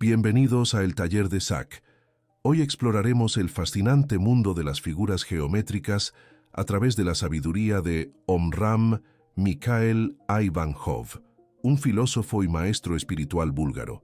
Bienvenidos a El Taller de Zac. Hoy exploraremos el fascinante mundo de las figuras geométricas a través de la sabiduría de Omraam Mikhaël Aïvanhov, un filósofo y maestro espiritual búlgaro.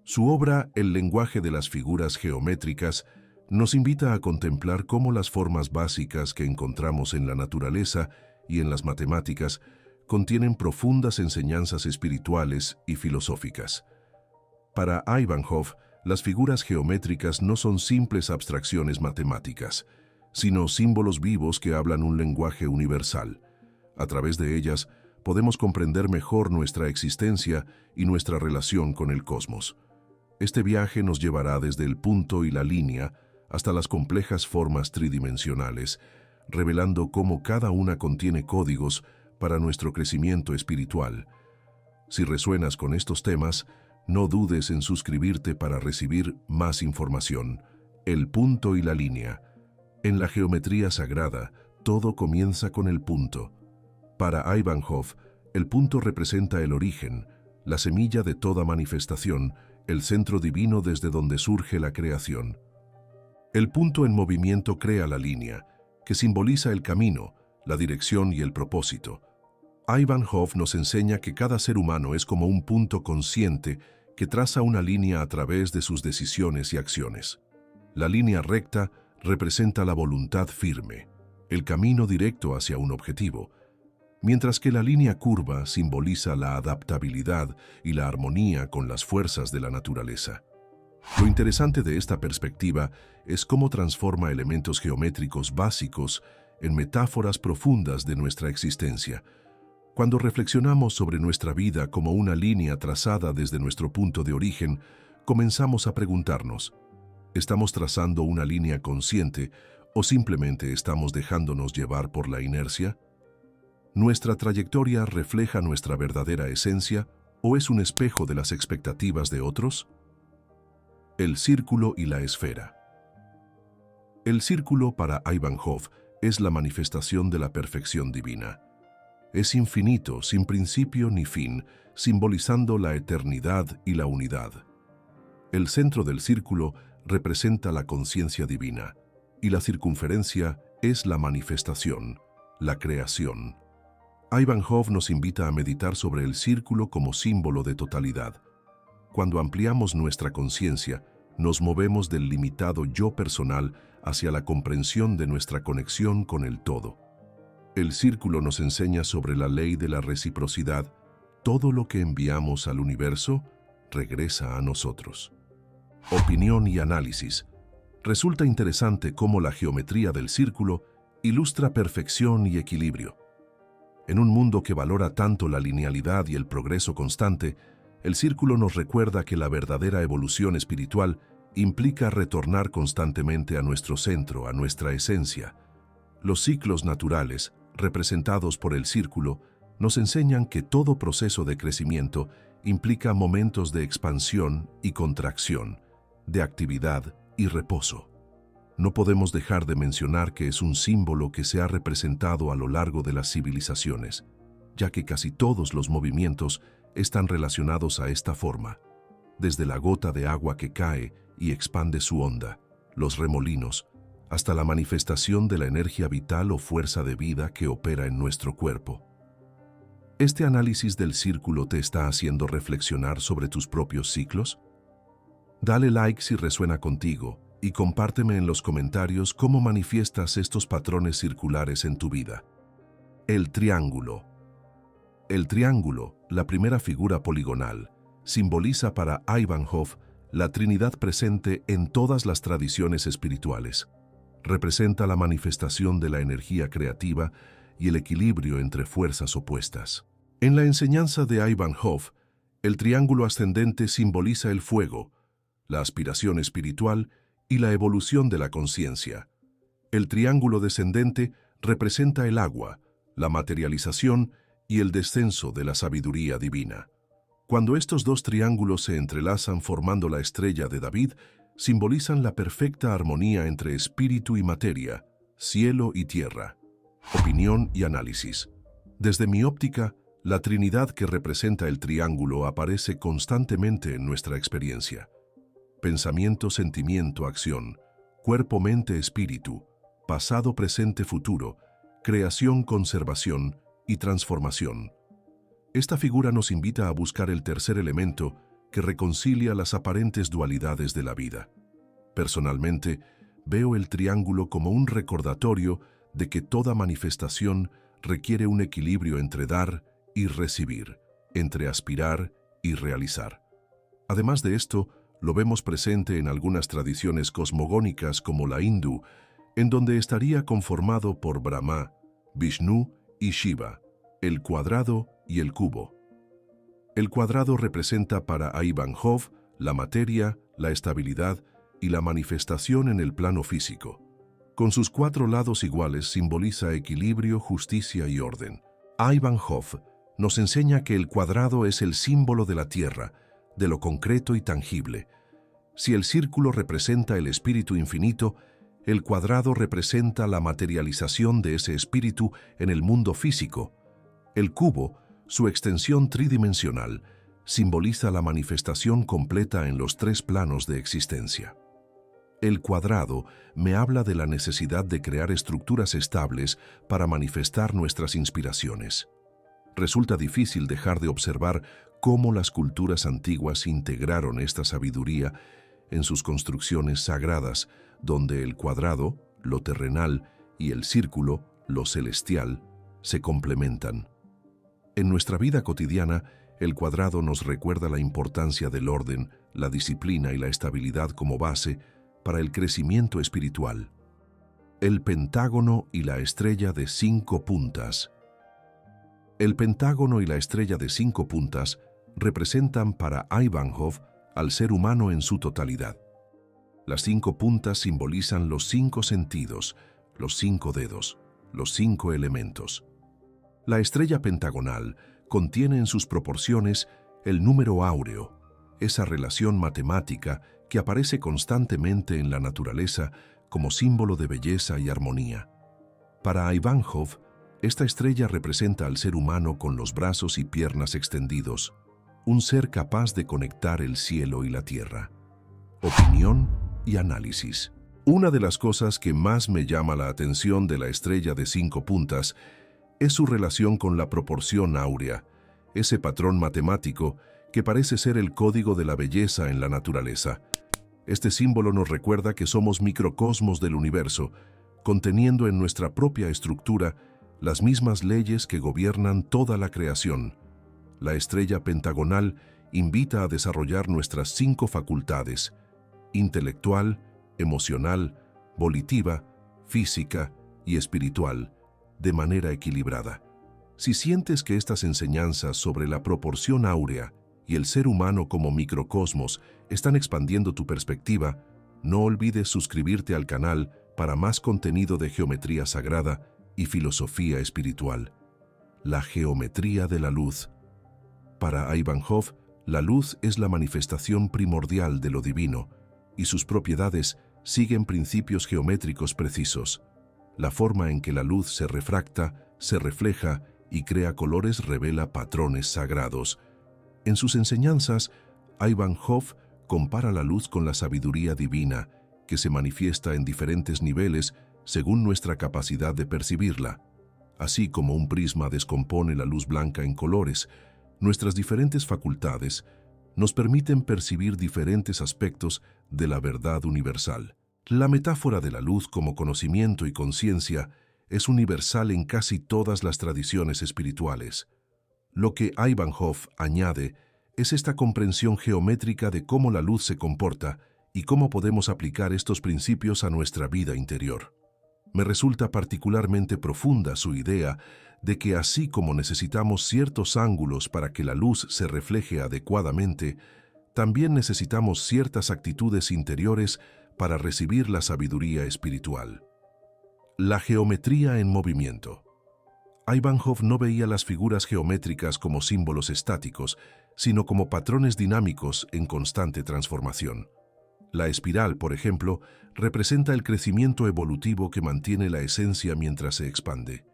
Su obra, El lenguaje de las figuras geométricas, nos invita a contemplar cómo las formas básicas que encontramos en la naturaleza y en las matemáticas contienen profundas enseñanzas espirituales y filosóficas. Para Aïvanhov, las figuras geométricas no son simples abstracciones matemáticas, sino símbolos vivos que hablan un lenguaje universal. A través de ellas, podemos comprender mejor nuestra existencia y nuestra relación con el cosmos. Este viaje nos llevará desde el punto y la línea hasta las complejas formas tridimensionales, revelando cómo cada una contiene códigos para nuestro crecimiento espiritual. Si resuenas con estos temas, no dudes en suscribirte para recibir más información. El punto y la línea. En la geometría sagrada, todo comienza con el punto. Para Aïvanhov, el punto representa el origen, la semilla de toda manifestación, el centro divino desde donde surge la creación. El punto en movimiento crea la línea, que simboliza el camino, la dirección y el propósito. Aïvanhov nos enseña que cada ser humano es como un punto consciente que traza una línea a través de sus decisiones y acciones. La línea recta representa la voluntad firme, el camino directo hacia un objetivo, mientras que la línea curva simboliza la adaptabilidad y la armonía con las fuerzas de la naturaleza. Lo interesante de esta perspectiva es cómo transforma elementos geométricos básicos en metáforas profundas de nuestra existencia. Cuando reflexionamos sobre nuestra vida como una línea trazada desde nuestro punto de origen, comenzamos a preguntarnos, ¿estamos trazando una línea consciente o simplemente estamos dejándonos llevar por la inercia? ¿Nuestra trayectoria refleja nuestra verdadera esencia o es un espejo de las expectativas de otros? El círculo y la esfera. El círculo para Aïvanhov es la manifestación de la perfección divina. Es infinito, sin principio ni fin, simbolizando la eternidad y la unidad. El centro del círculo representa la conciencia divina, y la circunferencia es la manifestación, la creación. Aïvanhov nos invita a meditar sobre el círculo como símbolo de totalidad. Cuando ampliamos nuestra conciencia, nos movemos del limitado yo personal hacia la comprensión de nuestra conexión con el todo. El círculo nos enseña sobre la ley de la reciprocidad. Todo lo que enviamos al universo regresa a nosotros. Opinión y análisis. Resulta interesante cómo la geometría del círculo ilustra perfección y equilibrio. En un mundo que valora tanto la linealidad y el progreso constante, el círculo nos recuerda que la verdadera evolución espiritual implica retornar constantemente a nuestro centro, a nuestra esencia. Los ciclos naturales, representados por el círculo, nos enseñan que todo proceso de crecimiento implica momentos de expansión y contracción, de actividad y reposo. No podemos dejar de mencionar que es un símbolo que se ha representado a lo largo de las civilizaciones, ya que casi todos los movimientos están relacionados a esta forma, desde la gota de agua que cae y expande su onda, los remolinos, hasta la manifestación de la energía vital o fuerza de vida que opera en nuestro cuerpo. ¿Este análisis del círculo te está haciendo reflexionar sobre tus propios ciclos? Dale like si resuena contigo y compárteme en los comentarios cómo manifiestas estos patrones circulares en tu vida. El triángulo. El triángulo, la primera figura poligonal, simboliza para Aïvanhov la Trinidad presente en todas las tradiciones espirituales. Representa la manifestación de la energía creativa y el equilibrio entre fuerzas opuestas. En la enseñanza de Aïvanhov, el triángulo ascendente simboliza el fuego, la aspiración espiritual y la evolución de la conciencia. El triángulo descendente representa el agua, la materialización y el descenso de la sabiduría divina. Cuando estos dos triángulos se entrelazan formando la estrella de David, simbolizan la perfecta armonía entre espíritu y materia, cielo y tierra. Opinión y análisis. Desde mi óptica, la Trinidad que representa el triángulo aparece constantemente en nuestra experiencia. pensamiento, sentimiento, acción, cuerpo, mente, espíritu, pasado, presente, futuro, creación, conservación y transformación. Esta figura nos invita a buscar el tercer elemento que reconcilia las aparentes dualidades de la vida. Personalmente, veo el triángulo como un recordatorio de que toda manifestación requiere un equilibrio entre dar y recibir, entre aspirar y realizar. Además de esto, lo vemos presente en algunas tradiciones cosmogónicas como la hindú, en donde estaría conformado por Brahma, Vishnu y Shiva, el cuadrado y el cubo. El cuadrado representa para Ivanhoe la materia, la estabilidad y la manifestación en el plano físico. Con sus 4 lados iguales simboliza equilibrio, justicia y orden. Ivanhoe nos enseña que el cuadrado es el símbolo de la tierra, de lo concreto y tangible. Si el círculo representa el espíritu infinito, el cuadrado representa la materialización de ese espíritu en el mundo físico. El cubo, su extensión tridimensional, simboliza la manifestación completa en los 3 planos de existencia. El cuadrado me habla de la necesidad de crear estructuras estables para manifestar nuestras inspiraciones. Resulta difícil dejar de observar cómo las culturas antiguas integraron esta sabiduría en sus construcciones sagradas, donde el cuadrado, lo terrenal, y el círculo, lo celestial, se complementan. En nuestra vida cotidiana, el cuadrado nos recuerda la importancia del orden, la disciplina y la estabilidad como base para el crecimiento espiritual. El pentágono y la estrella de 5 puntas. El pentágono y la estrella de 5 puntas representan para Ivanhoe al ser humano en su totalidad. Las 5 puntas simbolizan los 5 sentidos, los 5 dedos, los 5 elementos. La estrella pentagonal contiene en sus proporciones el número áureo, esa relación matemática que aparece constantemente en la naturaleza como símbolo de belleza y armonía. Para Ivanhoe, esta estrella representa al ser humano con los brazos y piernas extendidos, un ser capaz de conectar el cielo y la tierra. Opinión y análisis. Una de las cosas que más me llama la atención de la estrella de 5 puntas es su relación con la proporción áurea, ese patrón matemático que parece ser el código de la belleza en la naturaleza. Este símbolo nos recuerda que somos microcosmos del universo, conteniendo en nuestra propia estructura las mismas leyes que gobiernan toda la creación. La estrella pentagonal invita a desarrollar nuestras 5 facultades: intelectual, emocional, volitiva, física y espiritual, de manera equilibrada. Si sientes que estas enseñanzas sobre la proporción áurea y el ser humano como microcosmos están expandiendo tu perspectiva, no olvides suscribirte al canal para más contenido de geometría sagrada y filosofía espiritual. La geometría de la luz. Para Ivanhoe, la luz es la manifestación primordial de lo divino, y sus propiedades siguen principios geométricos precisos. La forma en que la luz se refracta, se refleja y crea colores revela patrones sagrados. En sus enseñanzas, Ivanhoe compara la luz con la sabiduría divina, que se manifiesta en diferentes niveles según nuestra capacidad de percibirla. Así como un prisma descompone la luz blanca en colores, nuestras diferentes facultades nos permiten percibir diferentes aspectos de la verdad universal. La metáfora de la luz como conocimiento y conciencia es universal en casi todas las tradiciones espirituales. Lo que Ivanhoe añade es esta comprensión geométrica de cómo la luz se comporta y cómo podemos aplicar estos principios a nuestra vida interior. Me resulta particularmente profunda su idea de que así como necesitamos ciertos ángulos para que la luz se refleje adecuadamente, también necesitamos ciertas actitudes interiores para recibir la sabiduría espiritual. La geometría en movimiento. Ivanhoe no veía las figuras geométricas como símbolos estáticos, sino como patrones dinámicos en constante transformación. La espiral, por ejemplo, representa el crecimiento evolutivo que mantiene la esencia mientras se expande.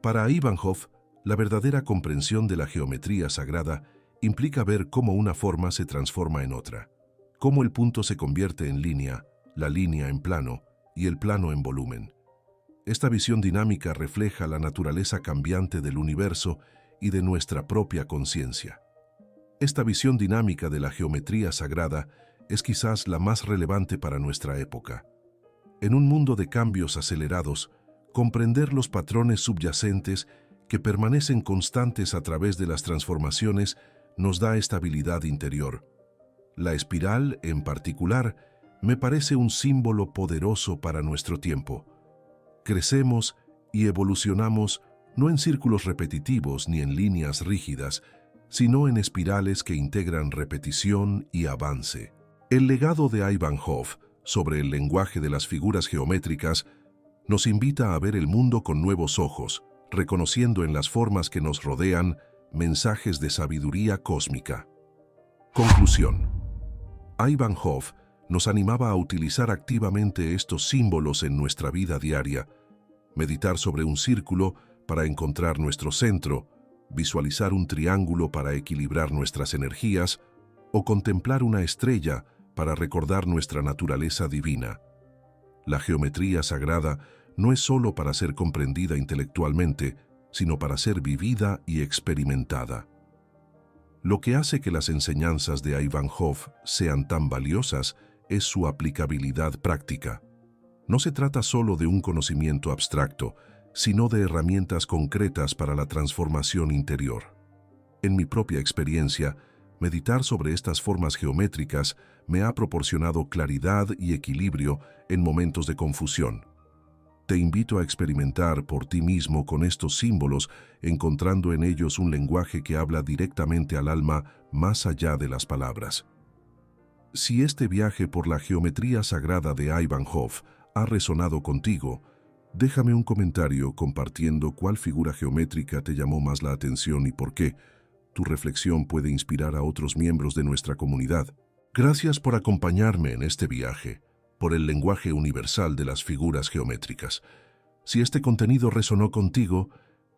Para Ivanhoe, la verdadera comprensión de la geometría sagrada implica ver cómo una forma se transforma en otra, cómo el punto se convierte en línea, la línea en plano y el plano en volumen. Esta visión dinámica refleja la naturaleza cambiante del universo y de nuestra propia conciencia. Esta visión dinámica de la geometría sagrada es quizás la más relevante para nuestra época. En un mundo de cambios acelerados, comprender los patrones subyacentes que permanecen constantes a través de las transformaciones nos da estabilidad interior. La espiral, en particular, me parece un símbolo poderoso para nuestro tiempo. Crecemos y evolucionamos no en círculos repetitivos ni en líneas rígidas, sino en espirales que integran repetición y avance. El legado de Ivanhoe sobre el lenguaje de las figuras geométricas nos invita a ver el mundo con nuevos ojos, reconociendo en las formas que nos rodean mensajes de sabiduría cósmica. Conclusión. Ivanhoe nos animaba a utilizar activamente estos símbolos en nuestra vida diaria, meditar sobre un círculo para encontrar nuestro centro, visualizar un triángulo para equilibrar nuestras energías o contemplar una estrella para recordar nuestra naturaleza divina. La geometría sagrada no es solo para ser comprendida intelectualmente, sino para ser vivida y experimentada. Lo que hace que las enseñanzas de Ivanhoe sean tan valiosas es su aplicabilidad práctica. No se trata solo de un conocimiento abstracto, sino de herramientas concretas para la transformación interior. En mi propia experiencia, meditar sobre estas formas geométricas me ha proporcionado claridad y equilibrio en momentos de confusión. Te invito a experimentar por ti mismo con estos símbolos, encontrando en ellos un lenguaje que habla directamente al alma más allá de las palabras. Si este viaje por la geometría sagrada de Ivanhoe ha resonado contigo, déjame un comentario compartiendo cuál figura geométrica te llamó más la atención y por qué. Tu reflexión puede inspirar a otros miembros de nuestra comunidad. Gracias por acompañarme en este viaje por el lenguaje universal de las figuras geométricas. Si este contenido resonó contigo,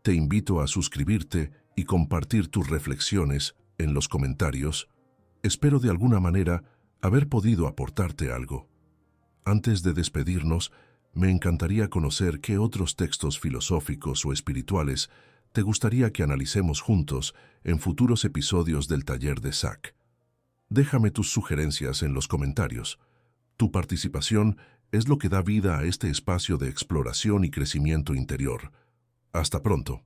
te invito a suscribirte y compartir tus reflexiones en los comentarios. Espero de alguna manera haber podido aportarte algo. Antes de despedirnos, me encantaría conocer qué otros textos filosóficos o espirituales te gustaría que analicemos juntos en futuros episodios del Taller de Zac. Déjame tus sugerencias en los comentarios. Tu participación es lo que da vida a este espacio de exploración y crecimiento interior. Hasta pronto.